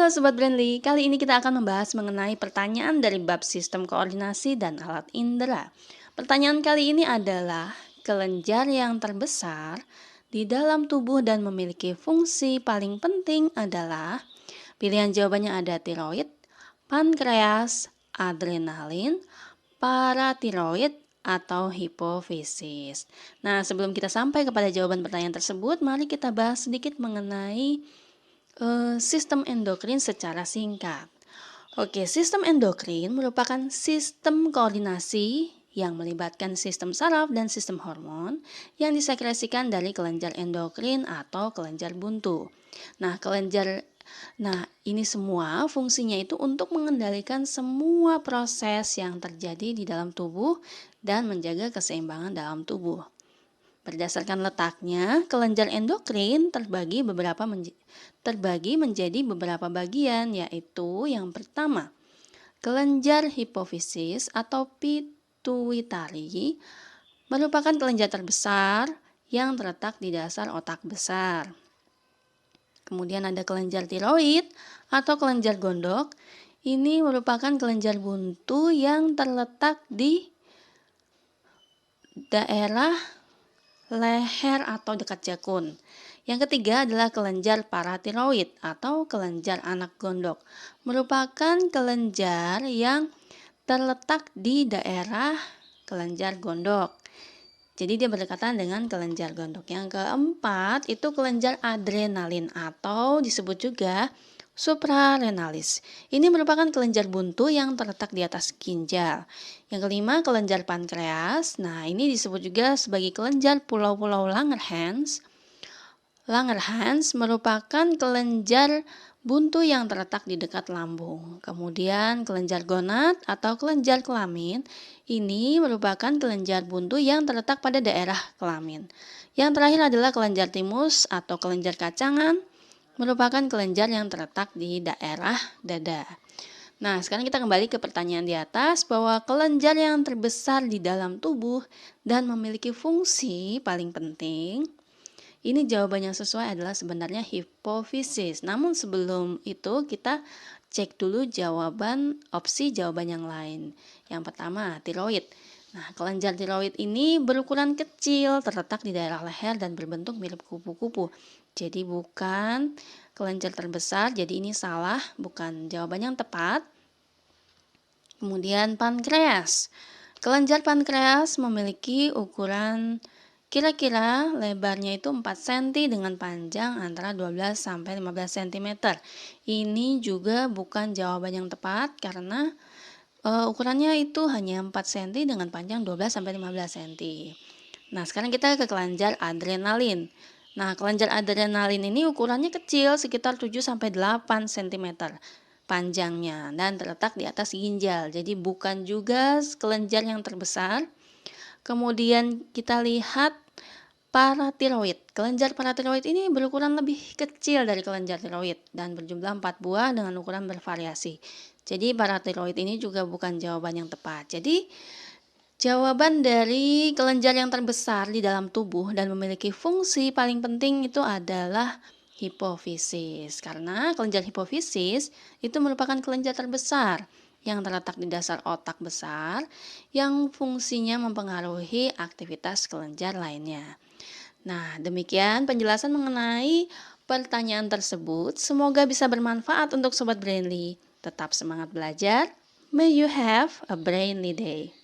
Halo Sobat Brandly, kali ini kita akan membahas mengenai pertanyaan dari bab sistem koordinasi dan alat indera. Pertanyaan kali ini adalah, kelenjar yang terbesar di dalam tubuh dan memiliki fungsi paling penting adalah, pilihan jawabannya ada tiroid, pankreas, adrenalin, paratiroid, atau hipofisis. Nah, sebelum kita sampai kepada jawaban pertanyaan tersebut, mari kita bahas sedikit mengenai sistem endokrin secara singkat. Oke, sistem endokrin merupakan sistem koordinasi yang melibatkan sistem saraf dan sistem hormon yang disekresikan dari kelenjar endokrin atau kelenjar buntu. Nah, ini semua fungsinya itu untuk mengendalikan semua proses yang terjadi di dalam tubuh dan menjaga keseimbangan dalam tubuh. Berdasarkan letaknya, kelenjar endokrin terbagi menjadi beberapa bagian, yaitu yang pertama, kelenjar hipofisis atau pituitari merupakan kelenjar terbesar yang terletak di dasar otak besar. Kemudian ada kelenjar tiroid atau kelenjar gondok. Ini merupakan kelenjar buntu yang terletak di daerah leher atau dekat jakun. Yang ketiga adalah kelenjar paratiroid atau kelenjar anak gondok. Merupakan kelenjar yang terletak di daerah kelenjar gondok. Jadi dia berdekatan dengan kelenjar gondok. Yang keempat itu kelenjar adrenalin atau disebut juga suprarenalis. Ini merupakan kelenjar buntu yang terletak di atas ginjal. Yang kelima, kelenjar pankreas. Nah, ini disebut juga sebagai kelenjar pulau-pulau Langerhans. Langerhans merupakan kelenjar buntu yang terletak di dekat lambung. Kemudian kelenjar gonad atau kelenjar kelamin. Ini merupakan kelenjar buntu yang terletak pada daerah kelamin. Yang terakhir adalah kelenjar timus atau kelenjar kacangan. Merupakan kelenjar yang terletak di daerah dada. Nah, sekarang kita kembali ke pertanyaan di atas bahwa kelenjar yang terbesar di dalam tubuh dan memiliki fungsi paling penting, ini jawaban yang sesuai adalah sebenarnya hipofisis. Namun sebelum itu kita cek dulu opsi jawaban yang lain. Yang pertama, tiroid. Nah, kelenjar tiroid ini berukuran kecil, terletak di daerah leher dan berbentuk mirip kupu-kupu. Jadi bukan kelenjar terbesar, jadi ini salah, bukan jawaban yang tepat. Kemudian pankreas. Kelenjar pankreas memiliki ukuran kira-kira lebarnya itu 4 cm dengan panjang antara 12 sampai 15 cm. Ini juga bukan jawaban yang tepat karena ukurannya itu hanya 4 cm dengan panjang 12 sampai 15 cm. Nah, sekarang kita ke kelenjar adrenalin. Nah, kelenjar adrenalin ini ukurannya kecil, sekitar 7 sampai 8 cm panjangnya dan terletak di atas ginjal. Jadi bukan juga kelenjar yang terbesar. Kemudian kita lihat paratiroid. Kelenjar paratiroid ini berukuran lebih kecil dari kelenjar tiroid dan berjumlah 4 buah dengan ukuran bervariasi. Jadi paratiroid ini juga bukan jawaban yang tepat. Jadi jawaban dari kelenjar yang terbesar di dalam tubuh dan memiliki fungsi paling penting itu adalah hipofisis. Karena kelenjar hipofisis itu merupakan kelenjar terbesar yang terletak di dasar otak besar yang fungsinya mempengaruhi aktivitas kelenjar lainnya. Nah, demikian penjelasan mengenai pertanyaan tersebut. Semoga bisa bermanfaat untuk Sobat Brainly. Tetap semangat belajar. May you have a brainly day.